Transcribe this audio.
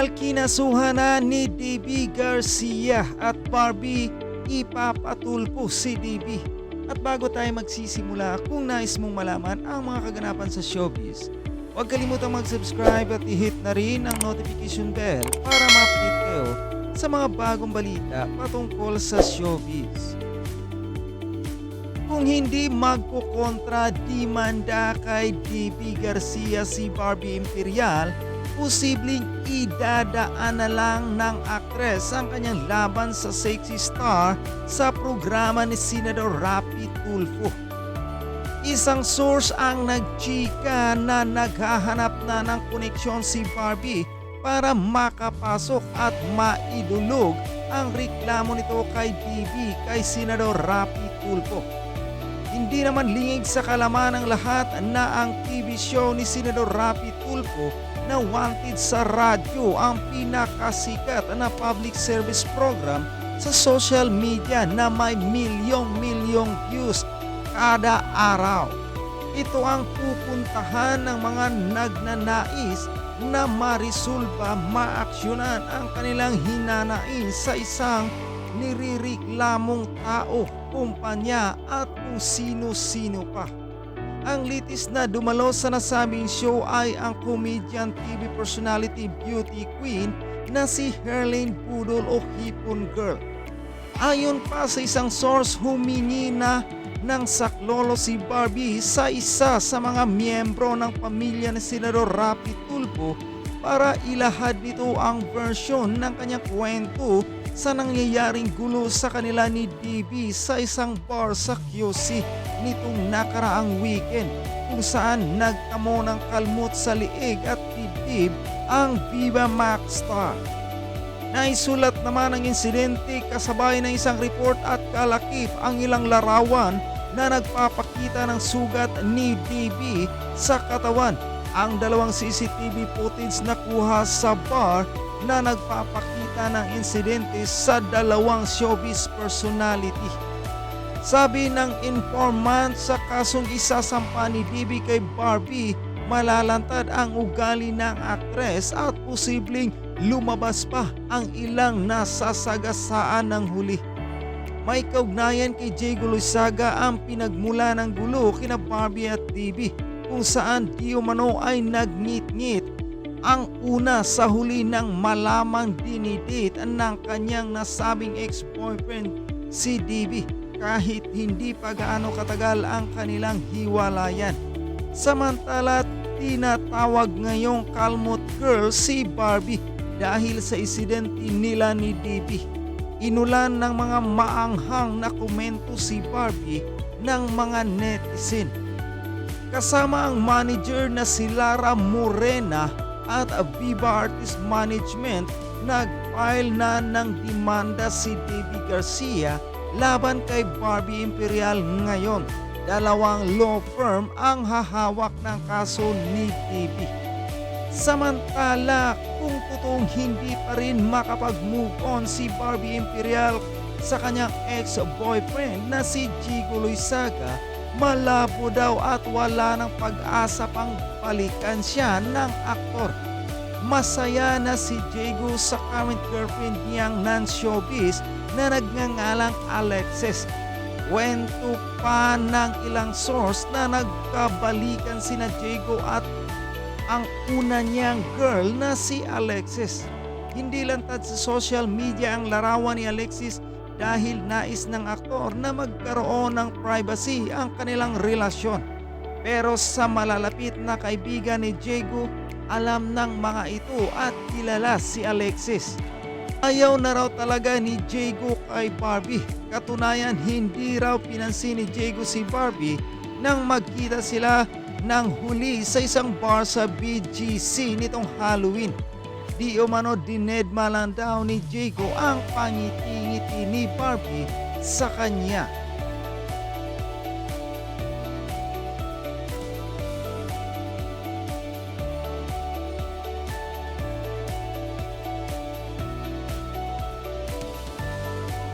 Opisyal kinasuhan na ni DB Garcia at Barbie, ipapatulpo si DB. At bago tayo magsisimula, kung nais mong malaman ang mga kaganapan sa showbiz, huwag kalimutang mag-subscribe at i-hit na rin ang notification bell para ma-update kayo sa mga bagong balita patungkol sa showbiz. Kung hindi magkukontra demanda kay DB Garcia si Barbie Imperial, posibleng idadaan na lang ng aktres ang kanyang laban sa sexy star sa programa ni Senador Rapi Tulfo. Isang source ang nagchika na naghahanap na ng koneksyon si Barbie para makapasok at maidulog ang reklamo nito kay DB kay Senador Rapi Tulfo. Hindi naman lingig sa kalaman ng lahat na ang TV show ni Senador Rapi Tulfo na Wanted sa radyo ang pinakasikat na public service program sa social media na may milyong-milyong views kada araw. Ito ang pupuntahan ng mga nagnanais na marisolba, maaksyonan ang kanilang hinanain sa isang nirireklamong tao, kumpanya at kung sino-sino pa. Ang litis na dumalo sa nasabing show ay ang comedian TV personality beauty queen na si Herlene Budol o Hipon Girl. Ayon pa sa isang source, humingi na ng saklolo si Barbie sa isa sa mga miyembro ng pamilya ni Senador Rapi Tulfo para ilahad nito ang version ng kanyang kwento sa nangyayaring gulo sa kanila ni DB sa isang bar sa QC nitong nakaraang weekend kung saan nagtamo ng kalmot sa liig at dibdib ang Viva Max star. Naisulat naman ang insidente kasabay ng isang report at kalakip ang ilang larawan na nagpapakita ng sugat ni DB sa katawan. Ang dalawang CCTV footage na kuha sa bar na nagpapakita ng insidente sa dalawang showbiz personality. Sabi ng informant, sa kasong isasampa ni DB kay Barbie, malalantad ang ugali ng aktres at posibleng lumabas pa ang ilang nasasagasaan ng huli. May kaugnayan kay Diego Loizaga ang pinagmula ng gulo kina Barbie at DB kung saan di umano ay nagngit-ngit ang una sa huli ng malamang dinidate ng kanyang nasabing ex-boyfriend si DB kahit hindi pa gaano katagal ang kanilang hiwalayan. Samantala, tinatawag ngayong kalmot girl si Barbie dahil sa insidente nila ni DB. Inulan ng mga maanghang na komento si Barbie ng mga netizen. Kasama ang manager na si Lara Morena at Viva Artist Management, nag-file na ng demanda si DB Garcia laban kay Barbie Imperial ngayon. Dalawang law firm ang hahawak ng kaso ni DB. Samantala, kung totoong hindi pa rin makapag-move on si Barbie Imperial sa kanyang ex-boyfriend na si Diego Loizaga, malabo daw at wala ng pag-asa pang balikan siya ng aktor. Masaya na si Diego sa current girlfriend niyang non-showbiz na nagngangalang Alexis. Kwento pa ng ilang source na nagkabalikan sina Diego at ang una niyang girl na si Alexis. Hindi lantad sa social media ang larawan ni Alexis dahil nais ng aktor na magkaroon ng privacy ang kanilang relasyon. Pero sa malalapit na kaibigan ni Diego, alam ng mga ito at kilala si Alexis. Ayaw na raw talaga ni Diego kay Barbie. Katunayan, hindi raw pinansin ni Diego si Barbie nang magkita sila ng huli sa isang bar sa BGC nitong Halloween. Di umano dinedma lang daw ni Diego ang pangiti-ngiti ni Barbie sa kanya.